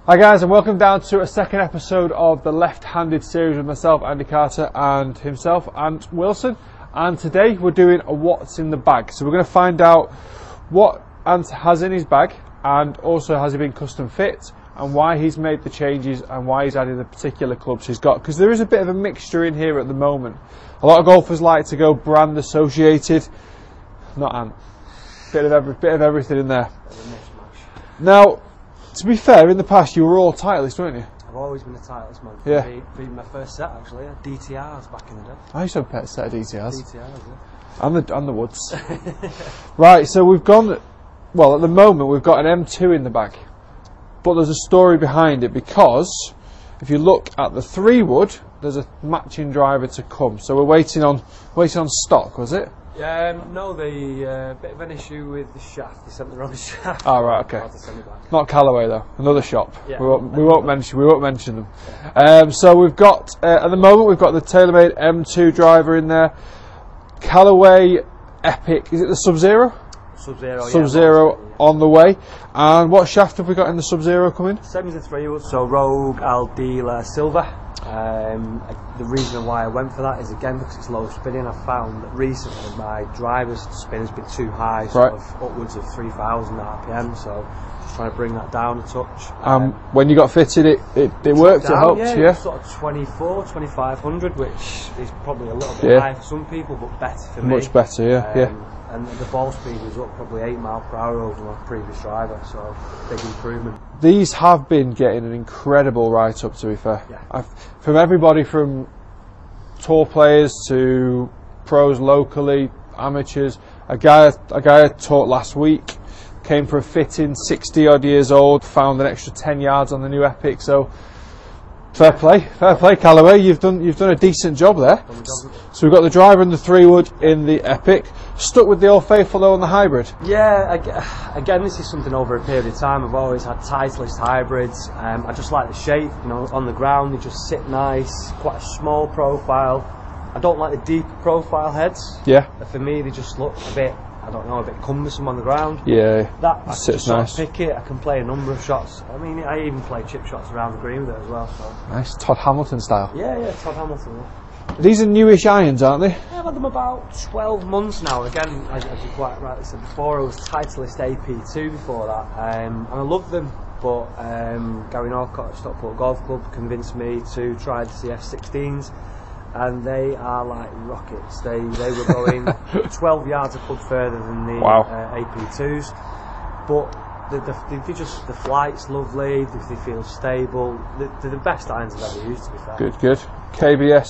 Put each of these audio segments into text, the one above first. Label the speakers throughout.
Speaker 1: Hi guys, and welcome down to a second episode of the left-handed series with myself, Andy Carter, and himself, Ant Wilson. And today we're doing a what's in the bag. So we're going to find out what Ant has in his bag, and also has he been custom fit, and why he's made the changes, and why he's added the particular clubs he's got. Because there is a bit of a mixture in here at the moment. A lot of golfers like to go brand associated. Not Ant. Bit of everything in there. Now, to be fair, in the past you were all Titleist, weren't you?
Speaker 2: I've always been a Titleist man.
Speaker 1: Yeah.
Speaker 2: Being my first set actually, DTRs back in the day.
Speaker 1: I used to have a set of DTRs.
Speaker 2: DTRs, yeah.
Speaker 1: And the Woods. Right, so we've gone, well at the moment we've got an M2 in the bag. But there's a story behind it, because if you look at the 3-wood, there's a matching driver to come. So we're waiting on stock, was it?
Speaker 2: No, the bit of an issue with the shaft. They sent the wrong shaft.
Speaker 1: Oh right, okay. Not Callaway though. Another shop. Yeah. We won't mention them. Yeah. So we've got at the moment we've got the TaylorMade M2 driver in there. Callaway Epic. Is it the Sub-Zero?
Speaker 2: Sub-Zero.
Speaker 1: Sub-Zero on the way. And what shaft have we got in the Sub-Zero coming?
Speaker 2: Same as the 3-wood. So Rogue Aldila Silver. The reason why I went for that is again because it's low spinning. I found that recently my driver's spin has been too high, sort of upwards of 3,000 RPM, so just trying to bring that down a touch.
Speaker 1: When you got fitted, it worked, it helped, yeah?
Speaker 2: Sort of 2,500, which is probably a little bit high for some people, but better for me.
Speaker 1: Much better, yeah.
Speaker 2: And the ball speed was up probably 8 miles per hour over my previous driver, so big improvement. These
Speaker 1: have been getting an incredible write-up, to be fair.
Speaker 2: Yeah.
Speaker 1: From everybody from tour players to pros locally, amateurs. A guy I taught last week came for a fitting, 60 odd years old, found an extra 10 yards on the new Epic, so fair play Callaway, you've done a decent job there. So we've got the driver and the 3-wood in the Epic. Stuck with the Old Faithful though on the hybrid?
Speaker 2: Yeah, again this is something over a period of time. I've always had Titleist hybrids. I just like the shape, you know, on the ground they just sit nice, quite a small profile. I don't like the deep profile heads.
Speaker 1: Yeah.
Speaker 2: For me they just look a bit, I don't know, a bit cumbersome on the ground.
Speaker 1: Yeah,
Speaker 2: that
Speaker 1: sits nice.
Speaker 2: Sort of pick it. I can play a number of shots. I mean, I even play chip shots around the green with it as well. So.
Speaker 1: Nice, Todd Hamilton style.
Speaker 2: Yeah, Todd Hamilton. Yeah.
Speaker 1: These are newish irons, aren't they?
Speaker 2: I've had them about 12 months now. Again, as you quite rightly said before, I was Titleist Ep3 before that, and I loved them. But Gary Northcott at Stockport Golf Club convinced me to try the CF16s. And they are like rockets. They were going 12 yards a club further than the AP2s, but the flight's lovely. They feel stable. They're the best irons I've ever used, to be fair.
Speaker 1: Good. KBS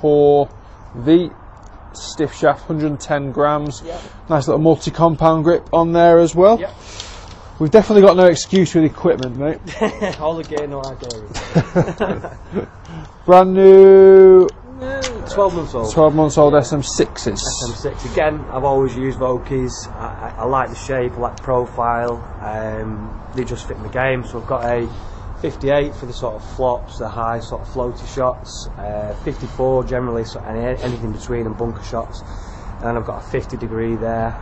Speaker 1: Tour V stiff shaft, 110 grams. Yep. Nice little multi-compound grip on there as well. Yep. We've definitely got no excuse with equipment, mate.
Speaker 2: All the gear, no idea.
Speaker 1: Brand new.
Speaker 2: 12 months old.
Speaker 1: 12 months old SM6s.
Speaker 2: SM6. Again, I've always used Vokeys. I like the shape, I like the profile. They just fit in the game. So I've got a 58 for the sort of flops, the high sort of floaty shots. 54 generally, so anything between and bunker shots. And I've got a 50 degree there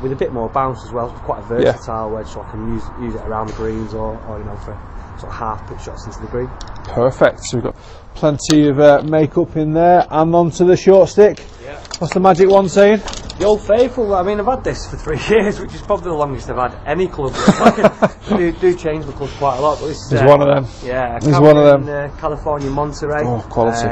Speaker 2: with a bit more bounce as well. It's quite a versatile wedge, so I can use it around the greens or you know, for sort of half pitch shots into the green.
Speaker 1: Perfect. So we've got plenty of makeup in there, and onto the short stick. Yeah. What's the magic one saying?
Speaker 2: The Old Faithful. I mean, I've had this for 3 years, which is probably the longest I've had any club. I do change the club quite a lot, but this is
Speaker 1: one of them.
Speaker 2: Yeah,
Speaker 1: this is one of them.
Speaker 2: California Monterey.
Speaker 1: Oh, quality.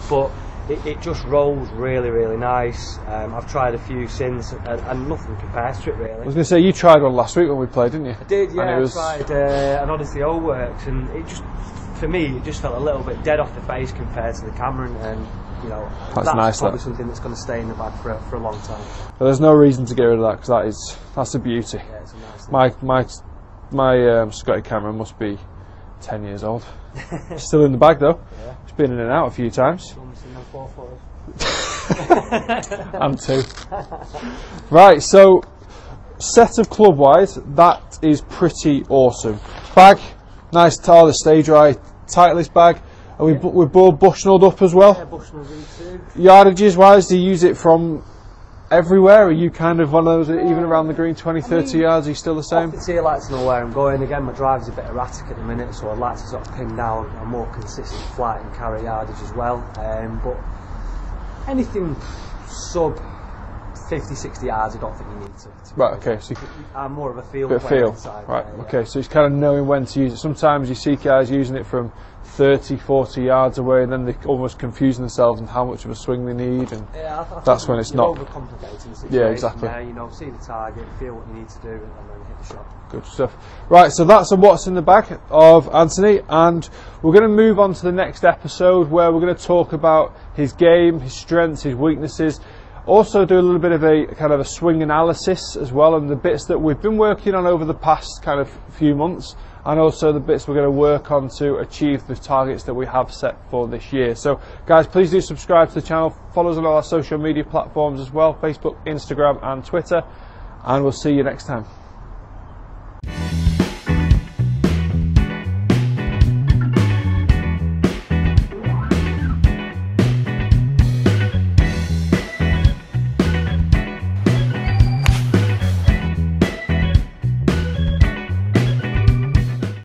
Speaker 2: But it just rolls really nice. I've tried a few since, and nothing compares to it really. I
Speaker 1: was going to say, you tried one last week when we played, didn't you?
Speaker 2: I did, yeah. I tried an Odyssey O Works, and it just, for me, it just felt a little bit dead off the face compared to the Cameron, and you know, that's nice, probably something that's going to stay in the bag for a long time.
Speaker 1: But there's no reason to get rid of that, because that's a beauty.
Speaker 2: Yeah, it's a nice thing.
Speaker 1: My Scotty Cameron must be 10 years old. Still in the bag though.
Speaker 2: Yeah.
Speaker 1: It's been in and out a few times. And 2. Right, so set of club wise, that is pretty awesome. Bag, nice tile, the stay dry Titleist bag. Are we're both Bushnelled up as well?
Speaker 2: Yeah, Bushnell V2.
Speaker 1: Yardages wise, do you use it from everywhere? Are you kind of one of those, even around the green, 20, 30 yards, are you still the same?
Speaker 2: Off the tee, I like to know where I'm going. Again, my drive's a bit erratic at the minute, so I'd like to sort of pin down a more consistent flight and carry yardage as well. But anything sub 50, 60 yards, I don't think you need to
Speaker 1: right, okay. So
Speaker 2: I'm more of a field
Speaker 1: bit of
Speaker 2: player
Speaker 1: feel.
Speaker 2: inside.
Speaker 1: Right,
Speaker 2: Yeah.
Speaker 1: okay. So it's kind of knowing when to use it. Sometimes you see guys using it from 30, 40 yards away, and then they're almost confusing themselves on how much of a swing they need, and
Speaker 2: I
Speaker 1: that's when it's
Speaker 2: you're
Speaker 1: not
Speaker 2: overcomplicating the situation.
Speaker 1: Yeah, exactly.
Speaker 2: There, you know, see the target, feel what you need to do, and then hit the shot.
Speaker 1: Good stuff. Right, so that's a what's in the bag of Anthony, and we're going to move on to the next episode where we're going to talk about his game, his strengths, his weaknesses. Also do a little bit of a kind of a swing analysis as well, and the bits that we've been working on over the past kind of few months, and also the bits we're going to work on to achieve the targets that we have set for this year. So guys, please do subscribe to the channel, follow us on all our social media platforms as well, Facebook, Instagram and Twitter, and we'll see you next time.